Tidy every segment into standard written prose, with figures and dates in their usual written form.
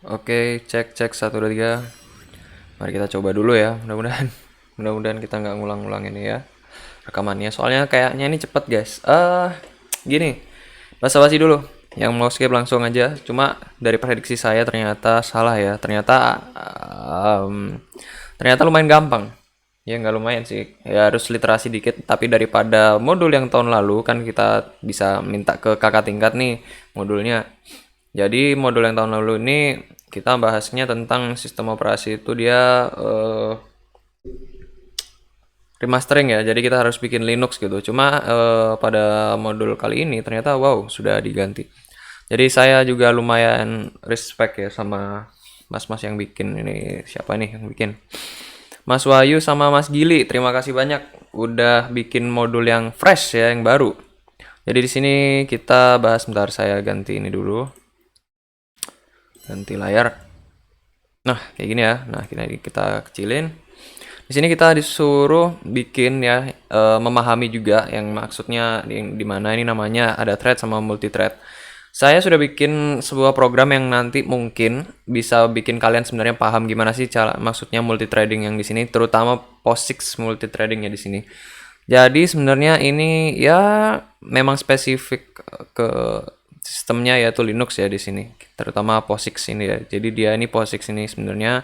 Oke, cek cek satu 2 3. Mari kita coba dulu ya. Mudah-mudahan mudah-mudahan kita nggak ngulang-ngulang ini ya rekamannya. Soalnya kayaknya ini cepet, guys. Gini. Basa-basi dulu. Yang mau skip langsung aja. Cuma dari prediksi saya ternyata salah ya. Ternyata lumayan gampang. Ya nggak lumayan sih. Ya harus literasi dikit. Tapi daripada modul yang tahun lalu kan kita bisa minta ke kakak tingkat nih modulnya. Jadi modul yang tahun lalu ini kita bahasnya tentang sistem operasi itu dia remastering ya. Jadi kita harus bikin Linux gitu. Cuma pada modul kali ini ternyata wow sudah diganti. Jadi saya juga lumayan respect ya sama mas-mas yang bikin ini. Siapa nih yang bikin? Mas Wahyu sama Mas Gili. Terima kasih banyak udah bikin modul yang fresh ya, yang baru. Jadi di sini kita bahas, bentar saya ganti ini dulu. Ganti layar. Nah, kayak gini ya. Nah, kita kecilin. Di sini kita disuruh bikin ya, memahami juga yang maksudnya di mana ini namanya ada thread sama multi thread. Saya sudah bikin sebuah program yang nanti mungkin bisa bikin kalian sebenarnya paham gimana sih cara maksudnya multi threading yang di sini, terutama POSIX multi threadingnya di sini. Jadi sebenarnya ini ya memang spesifik ke sistemnya yaitu Linux ya di sini, terutama POSIX ini ya. Jadi dia ini POSIX ini sebenarnya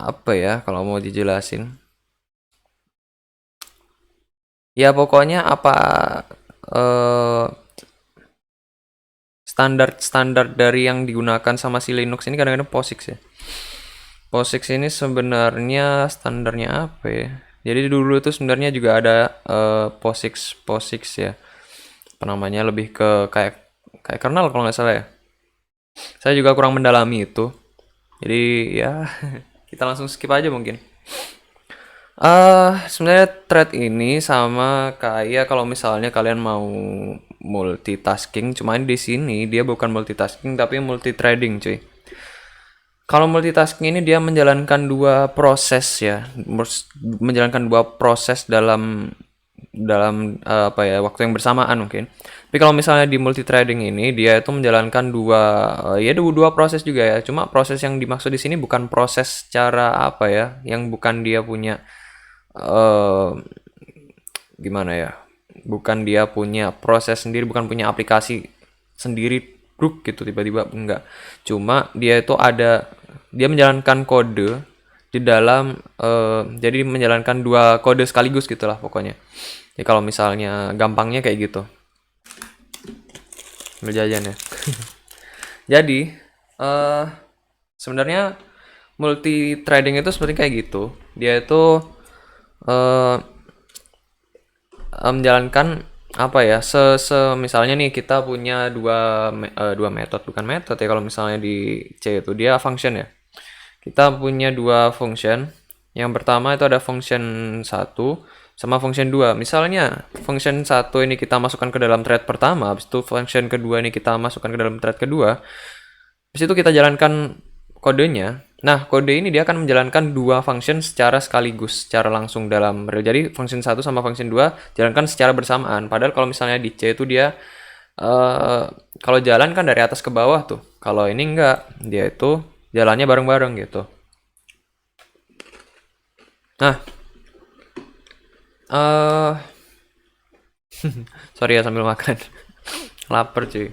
apa ya kalau mau dijelasin? Ya pokoknya apa eh, standar-standar dari yang digunakan sama si Linux ini kadang-kadang POSIX ya. POSIX ini sebenarnya standarnya apa ya? Jadi dulu itu sebenarnya juga ada POSIX POSIX ya. Apa namanya lebih ke kayak kayak kernel kalau nggak salah ya. Saya juga kurang mendalami itu. Jadi ya kita langsung skip aja mungkin. Sebenarnya thread ini sama kayak kalau misalnya kalian mau multitasking, cuman di sini dia bukan multitasking tapi multi-threading, cuy. Kalau multitasking ini dia menjalankan dua proses ya, menjalankan dua proses dalam apa ya waktu yang bersamaan mungkin. Tapi kalau misalnya di multithreading ini dia itu menjalankan dua proses juga ya. Cuma proses yang dimaksud di sini bukan proses cara apa ya, yang bukan dia punya eh gimana ya? Bukan dia punya proses sendiri, bukan punya aplikasi sendiri bruk gitu tiba-tiba enggak. Cuma dia menjalankan kode di dalam jadi menjalankan dua kode sekaligus gitulah pokoknya. Jadi kalau misalnya gampangnya kayak gitu. Berjajan ya. Jadi eh sebenarnya multi trading itu seperti kayak gitu. Dia itu eh menjalankan apa ya misalnya nih kita punya dua metode bukan metode ya kalau misalnya di C itu dia function ya. Kita punya dua function. Yang pertama itu ada function satu sama function 2. Misalnya function satu ini kita masukkan ke dalam thread pertama, habis itu function kedua ini kita masukkan ke dalam thread kedua. Habis itu kita jalankan kodenya. Nah, kode ini dia akan menjalankan dua function secara sekaligus, secara langsung dalam real. Jadi function satu sama function 2 jalankan secara bersamaan. Padahal kalau misalnya di C itu dia kalau jalan kan dari atas ke bawah tuh. Kalau ini enggak, dia itu jalannya bareng-bareng gitu. Nah, eh sorry ya sambil makan. Lapar cuy.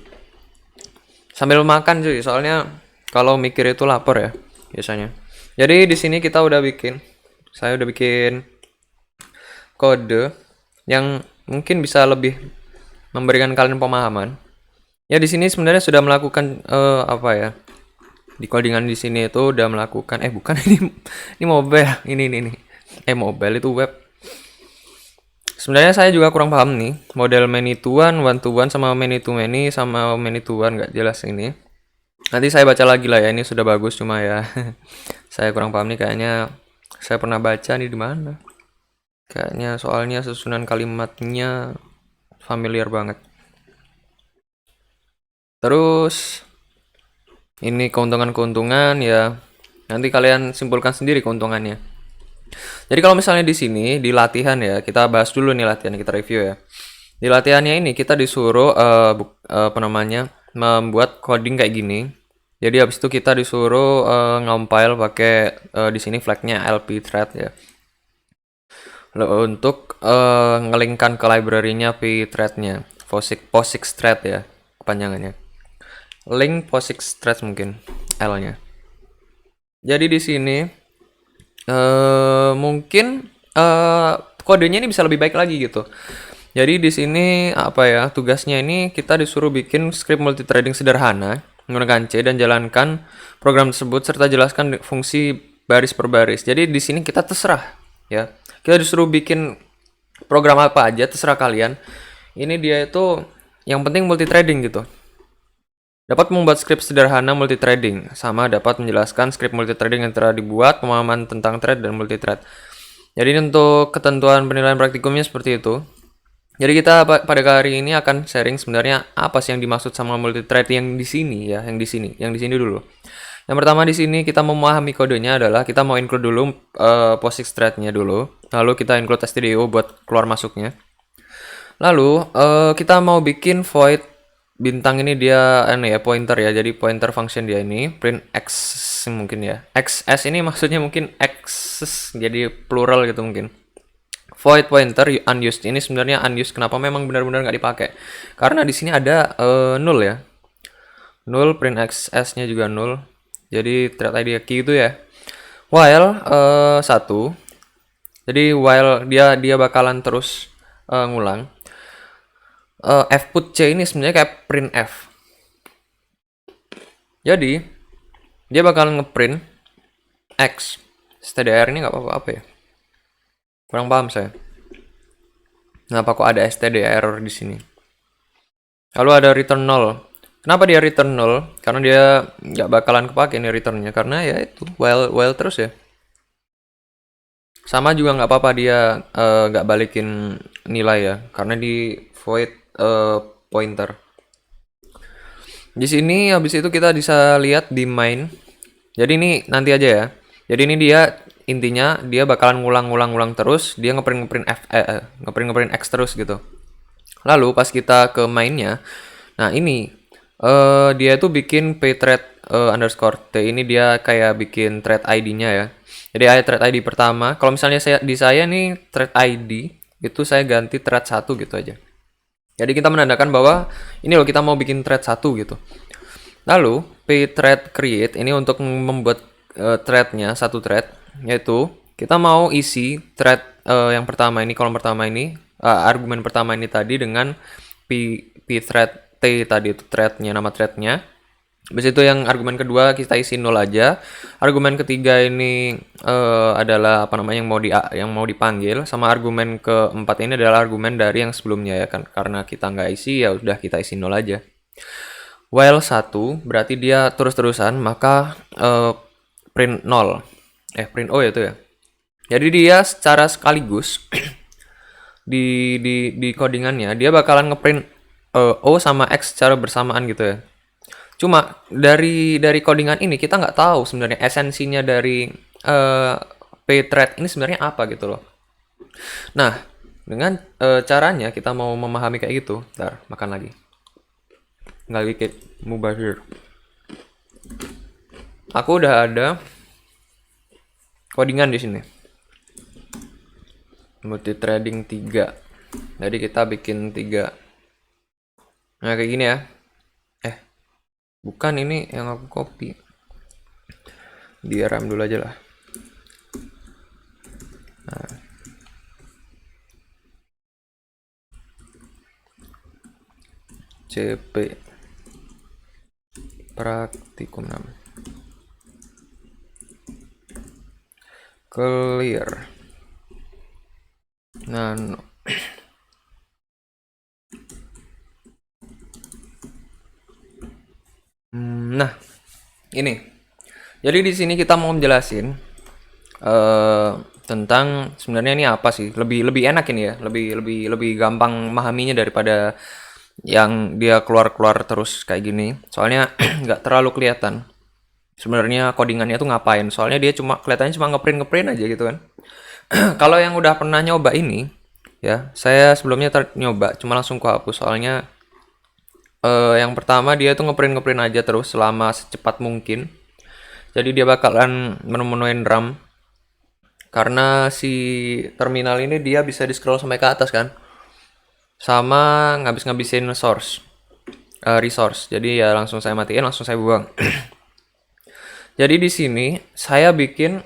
Sambil makan cuy, soalnya kalau mikir itu lapar ya biasanya. Jadi di sini saya udah bikin kode yang mungkin bisa lebih memberikan kalian pemahaman. Ya di sini sebenarnya sudah melakukan apa ya? Di codingan di sini itu udah melakukan bukan ini mobile, ini. Mobile itu web. Sebenarnya saya juga kurang paham nih model many to one sama many to many sama many to one nggak jelas ini. Nanti saya baca lagi lah ya, ini sudah bagus cuma ya saya kurang paham nih kayaknya saya pernah baca nih di mana. Kayaknya soalnya susunan kalimatnya familiar banget. Terus ini keuntungan-keuntungan ya nanti kalian simpulkan sendiri keuntungannya. Jadi kalau misalnya di sini di latihan ya, kita bahas dulu nih latihan kita review ya. Di latihannya ini kita disuruh apa namanya? Membuat coding kayak gini. Jadi habis itu kita disuruh ngompile pakai di sini flagnya LP thread ya. Untuk ngelingkan ke library-nya pthread-nya, POSIX thread ya kepanjangannya. Link POSIX thread mungkin L-nya. Jadi di sini mungkin kodenya ini bisa lebih baik lagi gitu. Jadi di sini apa ya, tugasnya ini kita disuruh bikin script multithreading sederhana menggunakan C dan jalankan program tersebut serta jelaskan fungsi baris per baris. Jadi di sini kita terserah ya. Kita disuruh bikin program apa aja terserah kalian. Ini dia itu yang penting multithreading gitu. Dapat membuat script sederhana multithreading, sama dapat menjelaskan script multithreading yang telah dibuat, pemahaman tentang thread dan multithread. Jadi untuk ketentuan penilaian praktikumnya seperti itu. Jadi kita pada kali ini akan sharing sebenarnya apa sih yang dimaksud sama multithread yang di sini ya, yang di sini dulu. Yang pertama di sini kita memahami kodenya adalah kita mau include dulu POSIX thread-nya dulu, lalu kita include stdio buat keluar masuknya. Lalu kita mau bikin void bintang ini dia pointer ya, jadi pointer function dia ini print x mungkin ya. XS ini maksudnya mungkin x jadi plural gitu mungkin. Void pointer unused ini sebenarnya unused. Kenapa? Memang benar-benar nggak dipakai. Karena di sini ada null ya. Null, print XS-nya juga null. Jadi thread ID key itu ya. While 1. Jadi while dia bakalan terus ngulang. F put C ini sebenarnya kayak print F. Jadi dia bakalan ngeprint X. stdr ini nggak apa-apa ya. Kurang paham saya. Kenapa kok ada std error di sini? Lalu ada return null. Kenapa dia return null? Karena dia nggak bakalan kepake nih returnnya. Karena ya itu while terus ya. Sama juga nggak apa-apa dia nggak balikin nilai ya. Karena di void pointer. Di sini habis itu kita bisa lihat di main. Jadi ini nanti aja ya. Jadi ini dia intinya dia bakalan ngulang terus, dia ngeprint X terus gitu. Lalu pas kita ke mainnya, nah ini dia tuh bikin pthread underscore t ini dia kayak bikin thread ID-nya ya. Jadi ada thread ID pertama. Kalau misalnya saya nih thread ID itu saya ganti thread 1 gitu aja. Jadi kita menandakan bahwa ini loh kita mau bikin thread 1 gitu. Lalu pthread create ini untuk membuat threadnya satu thread, yaitu kita mau isi thread yang pertama ini, kolom pertama ini, argumen pertama ini tadi dengan pthread t tadi itu threadnya, nama threadnya. Habis itu yang argumen kedua kita isi 0 aja. Argumen ketiga ini adalah apa namanya yang mau dipanggil, sama argumen keempat ini adalah argumen dari yang sebelumnya ya kan. Karena kita nggak isi ya udah kita isi 0 aja. While 1 berarti dia terus-terusan, maka print 0. Print O ya itu ya. Jadi dia secara sekaligus di codingannya dia bakalan ngeprint O sama X secara bersamaan gitu ya. Cuma dari codingan ini kita nggak tahu sebenarnya esensinya dari pthread ini sebenarnya apa gitu loh. Nah, dengan caranya kita mau memahami kayak gitu. Bentar, makan lagi. Nggak dikit, mubazir. Aku udah ada codingan di sini. Multithreading 3. Jadi kita bikin 3. Nah, kayak gini ya. Bukan ini yang aku copy. Di RAM dulu aja lah. Nah. CP praktikum 6. Clear. Nah, nah, ini. Jadi di sini kita mau menjelasin tentang sebenarnya ini apa sih? Lebih enak ini ya, lebih gampang memahaminya daripada yang dia keluar terus kayak gini. Soalnya nggak terlalu kelihatan. Sebenarnya codingannya tuh ngapain? Soalnya dia kelihatannya cuma ngeprint aja gitu kan. Kalau yang udah pernah nyoba ini, ya saya sebelumnya nyoba, cuma langsung ku hapus soalnya Yang pertama dia tuh ngeprint aja terus selama secepat mungkin. Jadi dia bakalan menemuin RAM karena si terminal ini dia bisa di scroll sampai ke atas kan, sama ngabis-ngabisin resource. Jadi ya langsung saya matiin, langsung saya buang. Jadi di sini saya bikin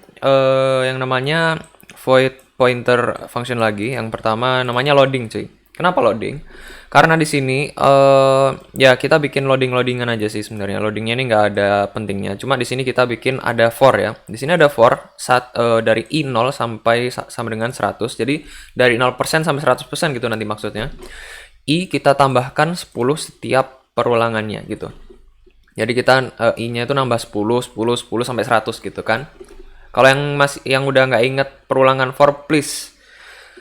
yang namanya void pointer function lagi. Yang pertama namanya loading, cuy. Kenapa loading? Karena di sini ya kita bikin loadingan aja sih sebenarnya. Loadingnya ini nggak ada pentingnya. Cuma di sini kita bikin ada for ya. Di sini ada for dari i0 sampai sama dengan 100. Jadi dari 0% sampai 100% gitu nanti maksudnya. I kita tambahkan 10 setiap perulangannya gitu. Jadi kita i-nya itu nambah 10, 10, 10 sampai 100 gitu kan. Kalau yang udah nggak inget perulangan for, please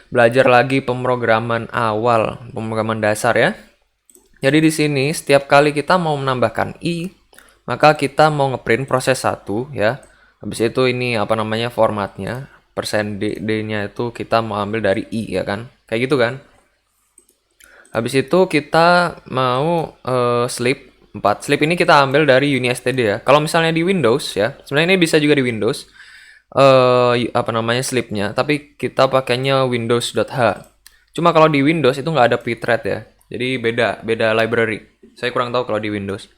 belajar lagi pemrograman awal, pemrograman dasar ya. Jadi di sini setiap kali kita mau menambahkan i, maka kita mau ngeprint proses 1 ya. Habis itu ini apa namanya formatnya, persen d-nya itu kita mau ambil dari i ya kan. Kayak gitu kan. Habis itu kita mau sleep 4. Sleep ini kita ambil dari UniSTD ya. Kalau misalnya di Windows ya, sebenarnya ini bisa juga di Windows. Apa namanya sleepnya, tapi kita pakainya Windows.h. Cuma kalau di Windows itu nggak ada pthread ya. Jadi beda library. Saya kurang tahu kalau di Windows.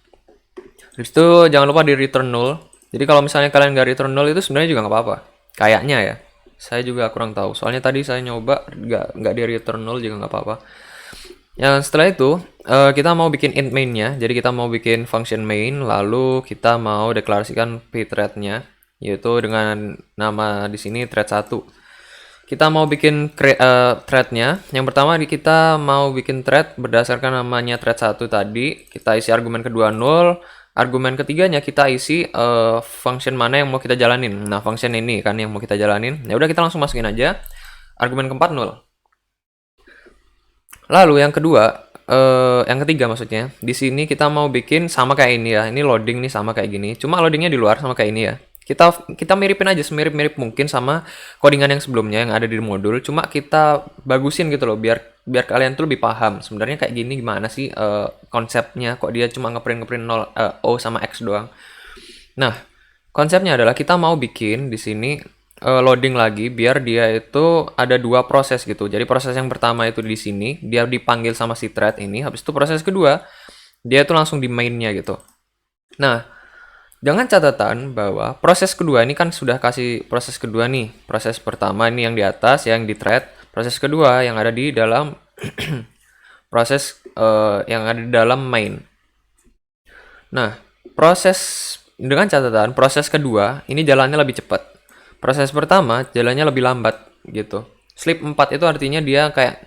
Habis itu jangan lupa di return null. Jadi kalau misalnya kalian nggak return null itu sebenarnya juga nggak apa-apa. Kayaknya ya. Saya juga kurang tahu. Soalnya tadi saya nyoba nggak di return null juga nggak apa-apa. Yang setelah itu kita mau bikin int main-nya. Jadi kita mau bikin function main, lalu kita mau deklarasikan pthread-nya, yaitu dengan nama di sini thread 1. Kita mau bikin thread-nya. Yang pertama kita mau bikin thread berdasarkan namanya thread 1 tadi. Kita isi argumen kedua 0. Argumen ketiganya kita isi function mana yang mau kita jalanin. Nah, function ini kan yang mau kita jalanin. Ya udah kita langsung masukin aja. Argumen keempat 0. Lalu yang kedua, yang ketiga maksudnya, di sini kita mau bikin sama kayak ini ya. Ini loading nih sama kayak gini. Cuma loadingnya di luar sama kayak ini ya. Kita miripin aja semirip-mirip mungkin sama codingan yang sebelumnya yang ada di modul. Cuma kita bagusin gitu loh biar kalian tuh lebih paham. Sebenarnya kayak gini gimana sih konsepnya? Kok dia cuma ngeprint 0 O sama X doang. Nah, konsepnya adalah kita mau bikin di sini loading lagi biar dia itu ada dua proses gitu. Jadi proses yang pertama itu di sini, dia dipanggil sama si thread ini. Habis itu proses kedua, dia itu langsung di mainnya gitu. Nah, dengan catatan bahwa proses kedua ini kan sudah kasih proses kedua nih. Proses pertama ini yang di atas, yang di thread. Proses kedua yang ada di dalam proses yang ada di dalam main. Nah, dengan catatan proses kedua ini jalannya lebih cepat. Proses pertama jalannya lebih lambat gitu. Sleep 4 itu artinya dia kayak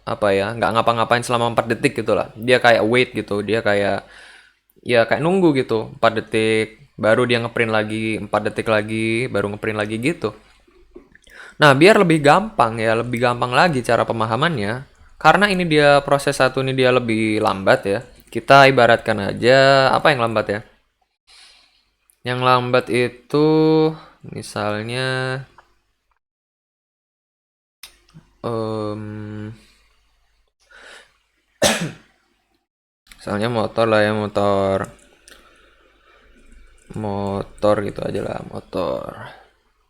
apa ya, nggak ngapa-ngapain selama 4 detik gitu lah. Dia kayak wait gitu, dia kayak ya kayak nunggu gitu. 4 detik, baru dia ngeprint lagi, 4 detik lagi, baru ngeprint lagi gitu. Nah, biar lebih gampang ya, lebih gampang lagi cara pemahamannya. Karena ini dia proses satu ini dia lebih lambat ya. Kita ibaratkan aja apa yang lambat ya? Yang lambat itu misalnya misalnya motor lah ya, motor gitu aja lah, motor.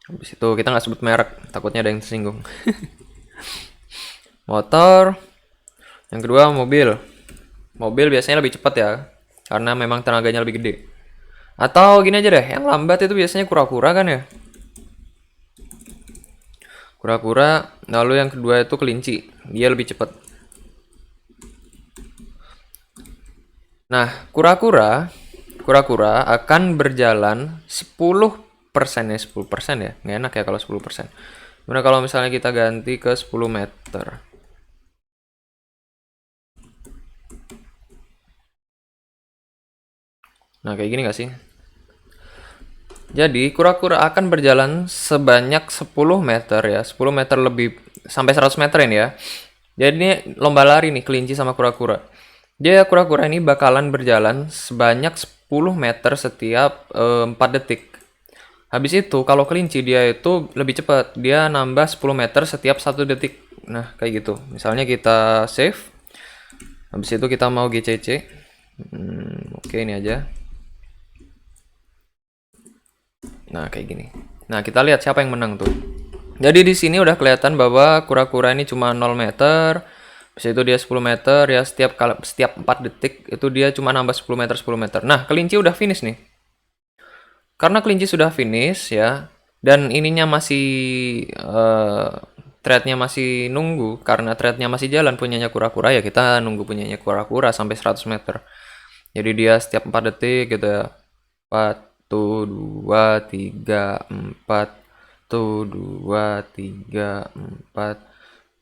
Habis itu kita nggak sebut merek, takutnya ada yang tersinggung. Motor. Yang kedua mobil. Mobil biasanya lebih cepat ya, karena memang tenaganya lebih gede. Atau gini aja deh, yang lambat itu biasanya kura-kura kan ya. Kura-kura, lalu yang kedua itu kelinci. Dia lebih cepat. Nah, kura-kura akan berjalan 10% ya, 10% ya. Nggak enak ya kalau 10%. Gimana kalau misalnya kita ganti ke 10 meter? Nah, kayak gini nggak sih? Jadi, kura-kura akan berjalan sebanyak 10 meter ya. 10 meter lebih, sampai 100 meter ini ya. Jadi ini lomba lari nih, kelinci sama kura-kura. Dia kura-kura ini bakalan berjalan sebanyak 10 meter setiap 4 detik. Habis itu, kalau kelinci dia itu lebih cepat. Dia nambah 10 meter setiap 1 detik. Nah, kayak gitu. Misalnya kita save. Habis itu kita mau GCC. Oke, ini aja. Nah, kayak gini. Nah, kita lihat siapa yang menang tuh. Jadi di sini udah kelihatan bahwa kura-kura ini cuma 0 meter. Habis itu dia 10 meter ya, setiap 4 detik itu dia cuma nambah 10 meter 10 meter. Nah, kelinci udah finish nih. Karena kelinci sudah finish ya, dan ininya masih threadnya masih nunggu, karena threadnya masih jalan punyanya kura-kura ya, kita nunggu punyanya kura-kura sampai 100 meter. Jadi dia setiap 4 detik gitu ya. 4 tuh 2 3 4 tuh 2 3 4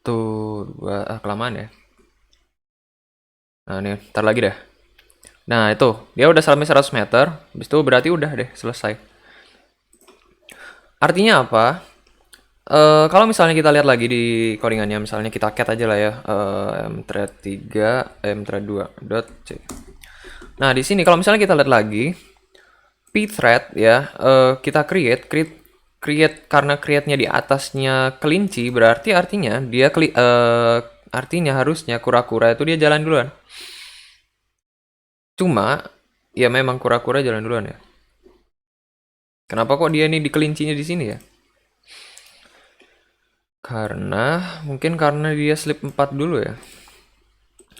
tuh 2 kelamaan ya. Nah, ini ntar lagi deh. Nah, itu dia udah sampai 100 meter. Habis itu berarti udah deh selesai. Artinya apa? Kalau misalnya kita lihat lagi di codingannya, misalnya kita cat aja lah ya, mthread 3 mthread 2 dot c. Nah, di sini kalau misalnya kita lihat lagi pthread ya, kita create karena create-nya di atasnya kelinci, berarti artinya dia artinya harusnya kura-kura itu dia jalan duluan. Cuma ya memang kura-kura jalan duluan ya. Kenapa kok dia ini di kelincinya di sini ya? Mungkin karena dia slip 4 dulu ya.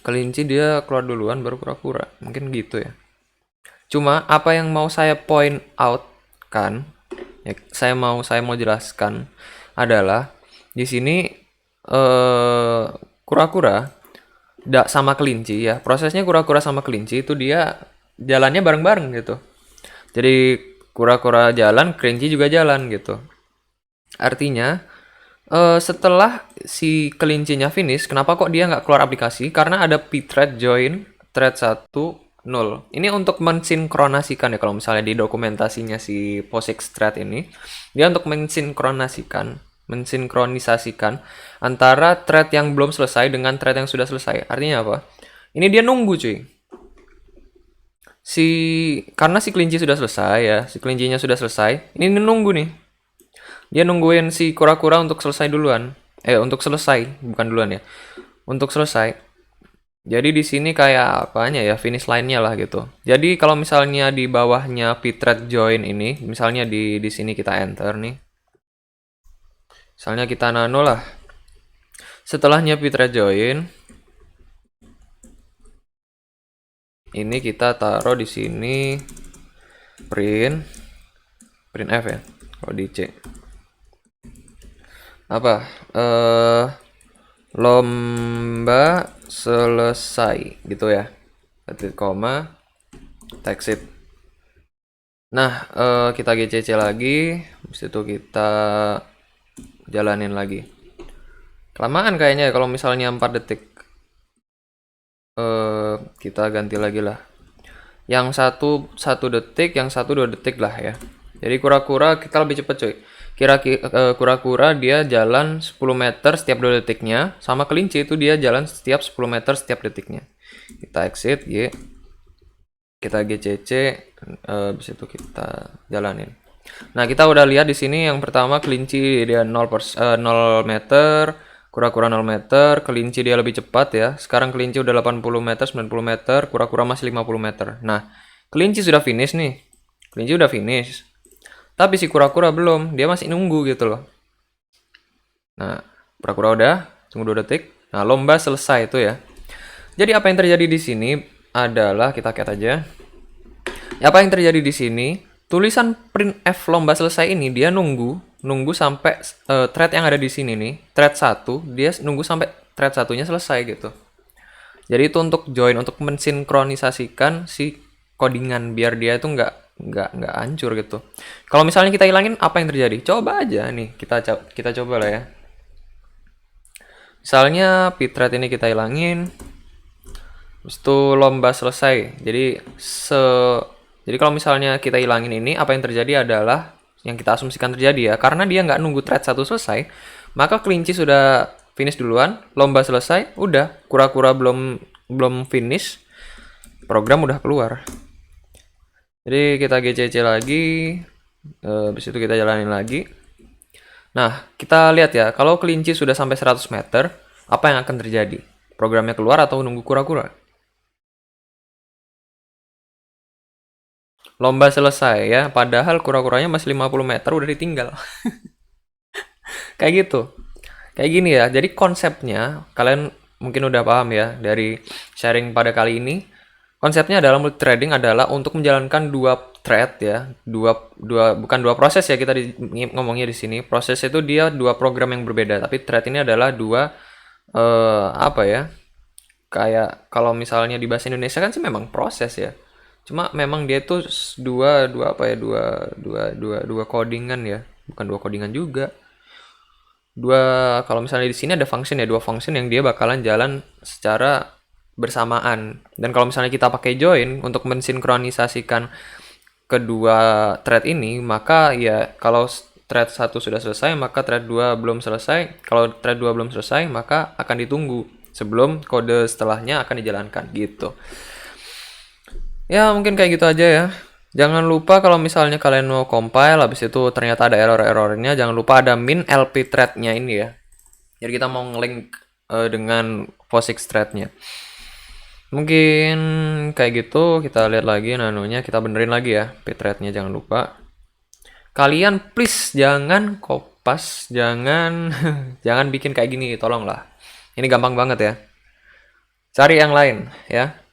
Kelinci dia keluar duluan baru kura-kura. Mungkin gitu ya. Cuma apa yang mau saya point out kan, ya, saya mau jelaskan adalah di sini kura-kura sama kelinci ya. Prosesnya kura-kura sama kelinci itu dia jalannya bareng-bareng gitu. Jadi kura-kura jalan, kelinci juga jalan gitu. Artinya setelah si kelincinya finish, kenapa kok dia nggak keluar aplikasi? Karena ada pthread join thread 1 0. Ini untuk mensinkronasikan ya, kalau misalnya di dokumentasinya si POSIX thread ini, dia untuk mensinkronisasikan antara thread yang belum selesai dengan thread yang sudah selesai. Artinya apa? Ini dia nunggu cuy. Karena si kelinci sudah selesai ya, si kelincinya sudah selesai, ini nunggu nih. Dia nungguin si kura-kura untuk selesai duluan. Untuk selesai, bukan duluan ya. Untuk selesai. Jadi di sini kayak apanya ya, finish line-nya lah gitu. Jadi kalau misalnya di bawahnya pthread join ini, misalnya di sini kita enter nih. Misalnya kita nano lah. Setelahnya pthread join, ini kita taruh di sini print F ya. Kalau di C. Apa? Lomba selesai gitu ya. Titik koma text it. Nah, kita GCC lagi, habis itu kita jalanin lagi. Kelamaan kayaknya kalau misalnya 4 detik. Kita ganti lagi lah. Yang satu detik, yang satu 2 detik lah ya. Jadi kura-kura kita lebih cepet cuy. Kura-kura dia jalan 10 meter setiap 2 detiknya, sama kelinci itu dia jalan setiap 10 meter setiap detiknya. Kita exit Y, kita GCC, habis itu kita jalanin. Nah, kita udah lihat di sini yang pertama kelinci dia 0 meter, kura-kura 0 meter, kelinci dia lebih cepat ya. Sekarang kelinci udah 80 meter, 90 meter, kura-kura masih 50 meter. Nah, kelinci sudah finish nih. Kelinci udah finish. Tapi si kura-kura belum, dia masih nunggu gitu loh. Nah, kura-kura udah, tunggu 2 detik. Nah, lomba selesai itu ya. Jadi apa yang terjadi di sini adalah kita cat aja. Apa yang terjadi di sini? Tulisan print F lomba selesai ini dia nunggu sampai thread yang ada di sini nih, thread 1, dia nunggu sampai thread satunya selesai gitu. Jadi itu untuk join, untuk mensinkronisasikan si codingan biar dia itu nggak hancur gitu. Kalau misalnya kita hilangin, apa yang terjadi? Coba aja nih, kita coba lah ya. Misalnya pthread ini kita hilangin, habis itu lomba selesai. Jadi kalau misalnya kita hilangin ini, apa yang terjadi adalah yang kita asumsikan terjadi ya, karena dia nggak nunggu thread 1 selesai, maka kelinci sudah finish duluan, lomba selesai, udah, kura-kura belum finish, program udah keluar. Jadi kita GCC lagi, habis itu kita jalanin lagi. Nah, kita lihat ya, kalau kelinci sudah sampai 100 meter, apa yang akan terjadi? programnya keluar atau nunggu kura-kura? Lomba selesai ya, padahal kura-kuranya masih 50 meter udah ditinggal. Kayak gitu. Kayak gini ya. Jadi konsepnya kalian mungkin udah paham ya dari sharing pada kali ini. Konsepnya adalah multi threading adalah untuk menjalankan dua thread ya, bukan dua proses ya kita ngomongnya di sini. Proses itu dia dua program yang berbeda, tapi thread ini adalah dua apa ya? Kayak kalau misalnya di bahasa Indonesia kan sih memang proses ya. Cuma memang dia tuh dua dua apa ya? Dua codingan ya. Bukan dua codingan juga. Kalau misalnya di sini ada function ya, dua function yang dia bakalan jalan secara bersamaan. Dan kalau misalnya kita pakai join untuk mensinkronisasikan kedua thread ini, maka ya kalau thread satu sudah selesai, maka thread 2 belum selesai. Kalau thread 2 belum selesai, maka akan ditunggu sebelum kode setelahnya akan dijalankan gitu. Ya, mungkin kayak gitu aja ya. Jangan lupa kalau misalnya kalian mau compile, habis itu ternyata ada error-errornya, jangan lupa ada min lp thread-nya ini ya. Jadi kita mau nge-link dengan POSIX thread-nya. Mungkin kayak gitu, kita lihat lagi nanonya, kita benerin lagi ya p-thread-nya, jangan lupa. Kalian please jangan kopas, jangan jangan bikin kayak gini, tolonglah. Ini gampang banget ya. Cari yang lain ya.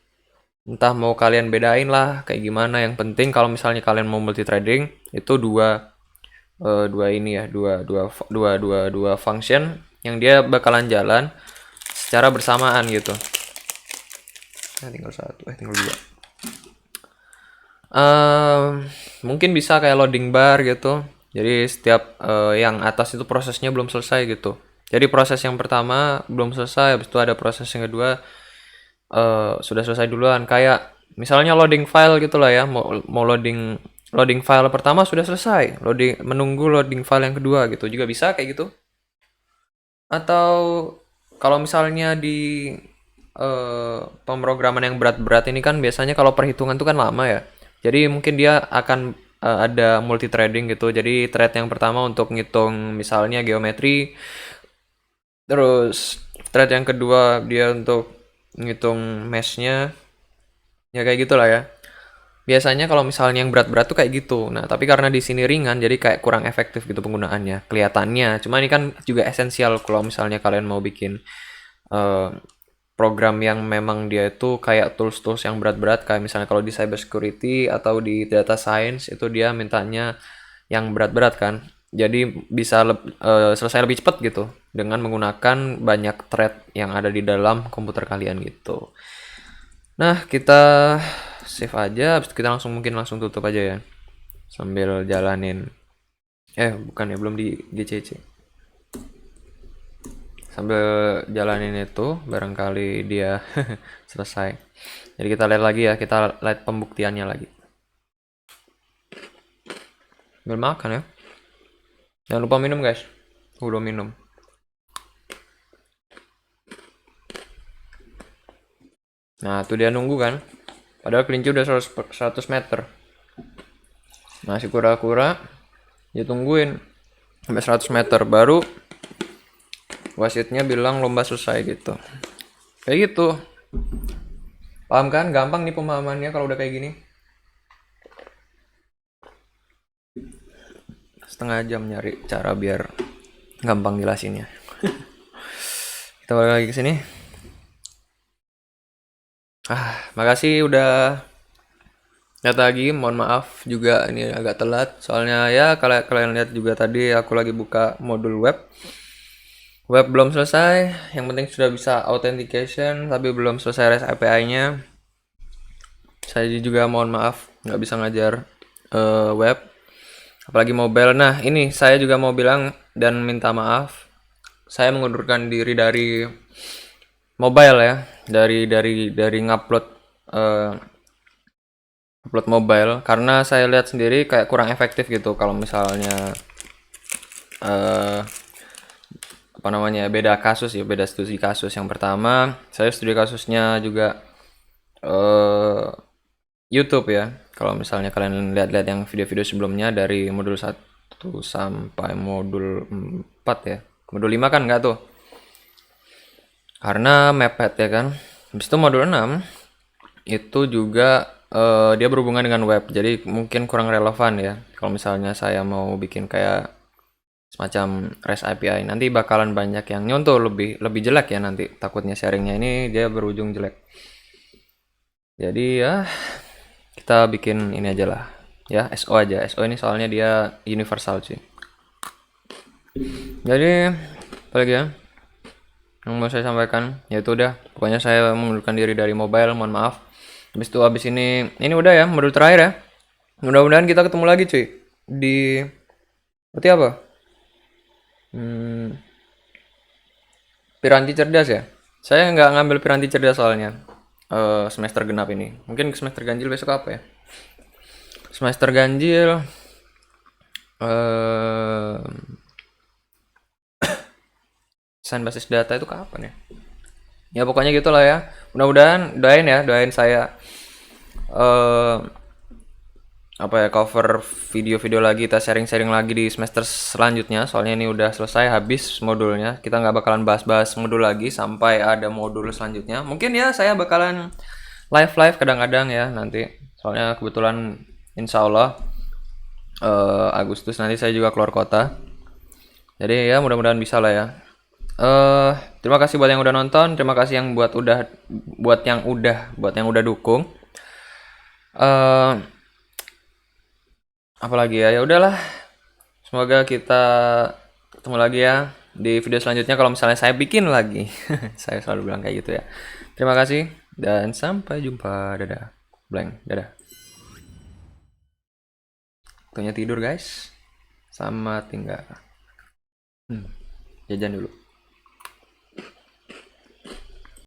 Entah mau kalian bedain lah kayak gimana, yang penting kalau misalnya kalian mau multi threading itu dua ini ya, dua function yang dia bakalan jalan secara bersamaan gitu. Tinggal satu, tinggal dua. Mungkin bisa kayak loading bar gitu. Jadi setiap yang atas itu prosesnya belum selesai gitu. Jadi proses yang pertama belum selesai, habis itu ada proses yang kedua sudah selesai duluan. Kayak misalnya loading file gitulah ya, mau loading file pertama sudah selesai, menunggu loading file yang kedua gitu juga bisa kayak gitu. Atau kalau misalnya di pemrograman yang berat-berat ini kan biasanya kalau perhitungan tuh kan lama ya. Jadi mungkin dia akan ada multi threading gitu. Jadi thread yang pertama untuk ngitung misalnya geometri, terus thread yang kedua dia untuk ngitung mesh-nya. Ya kayak gitulah ya. Biasanya kalau misalnya yang berat-berat tuh kayak gitu. Nah, tapi karena di sini ringan jadi kayak kurang efektif gitu penggunaannya, kelihatannya. Cuma ini kan juga esensial kalau misalnya kalian mau bikin eh, program yang memang dia itu kayak tools-tools yang berat-berat, kayak misalnya kalau di cyber security atau di data science itu dia mintanya yang berat-berat kan. Jadi bisa selesai lebih cepat gitu dengan menggunakan banyak thread yang ada di dalam komputer kalian gitu. Nah, kita save aja, habis itu kita mungkin langsung tutup aja ya. Sambil jalanin. Bukan ya, belum di GCC. Sambil jalanin itu, barangkali dia selesai. Jadi kita lihat lagi ya, kita lihat pembuktiannya lagi. Sambil makan ya. Jangan lupa minum guys. Udah minum. Nah, tuh dia nunggu kan. Padahal kelinci udah 100 meter. Masih kura-kura. Dia tungguin sampai 100 meter. Baru wasitnya bilang lomba selesai gitu. Kayak gitu. Paham kan? Gampang nih pemahamannya kalau udah kayak gini. Setengah jam nyari cara biar gampang jelasinnya. Kita balik lagi ke sini. Makasih udah lihat lagi. Mohon maaf juga ini agak telat. Soalnya ya kalau kalian lihat juga tadi aku lagi buka modul web. Web belum selesai. Yang penting sudah bisa authentication, tapi belum selesai REST API-nya. Saya juga mohon maaf nggak bisa ngajar web, apalagi mobile. Nah ini saya juga mau bilang dan minta maaf. Saya mengundurkan diri dari mobile ya, dari ngupload upload mobile karena saya lihat sendiri kayak kurang efektif gitu kalau misalnya apa namanya, beda kasus ya, beda studi kasus. Yang pertama saya studi kasusnya juga YouTube ya. Kalau misalnya kalian lihat-lihat yang video-video sebelumnya dari modul 1 sampai modul 4 ya. Modul 5 kan enggak tuh. karena mepet ya kan. Habis itu modul 6 itu juga dia berhubungan dengan web, jadi mungkin kurang relevan ya kalau misalnya saya mau bikin kayak semacam REST API. Nanti bakalan banyak yang nyontoh, lebih lebih jelek ya nanti, takutnya sharingnya ini dia berujung jelek. Jadi ya kita bikin ini aja lah ya, SO aja. SO ini soalnya dia universal sih. Jadi apa lagi ya yang mau saya sampaikan, ya itu udah, pokoknya saya mengundurkan diri dari mobile, mohon maaf. Habis ini udah ya modul terakhir ya, mudah-mudahan kita ketemu lagi cuy di berarti apa, hmm, piranti cerdas ya. Saya nggak ngambil piranti cerdas soalnya semester genap ini. Mungkin semester ganjil besok apa ya, semester ganjil eh desain basis data itu kapan ya. Ya pokoknya gitulah ya, mudah-mudahan, doain ya, doain saya eh apa ya, cover video-video lagi, kita sharing-sharing lagi di semester selanjutnya. Soalnya ini udah selesai, habis modulnya, kita nggak bakalan bahas-bahas modul lagi sampai ada modul selanjutnya. Mungkin ya saya bakalan live-live kadang-kadang ya nanti, soalnya kebetulan insya Allah Agustus nanti saya juga keluar kota, jadi ya mudah-mudahan bisa lah ya. eh Terima kasih buat yang udah nonton, terima kasih yang buat yang udah dukung. eh Apalagi ya, ya udahlah. Semoga kita ketemu lagi ya di video selanjutnya kalau misalnya saya bikin lagi. Saya selalu bilang kayak gitu ya. Terima kasih dan sampai jumpa. Dadah. Blank. Dadah. Waktunya tidur guys. Sama tinggal. Jajan dulu.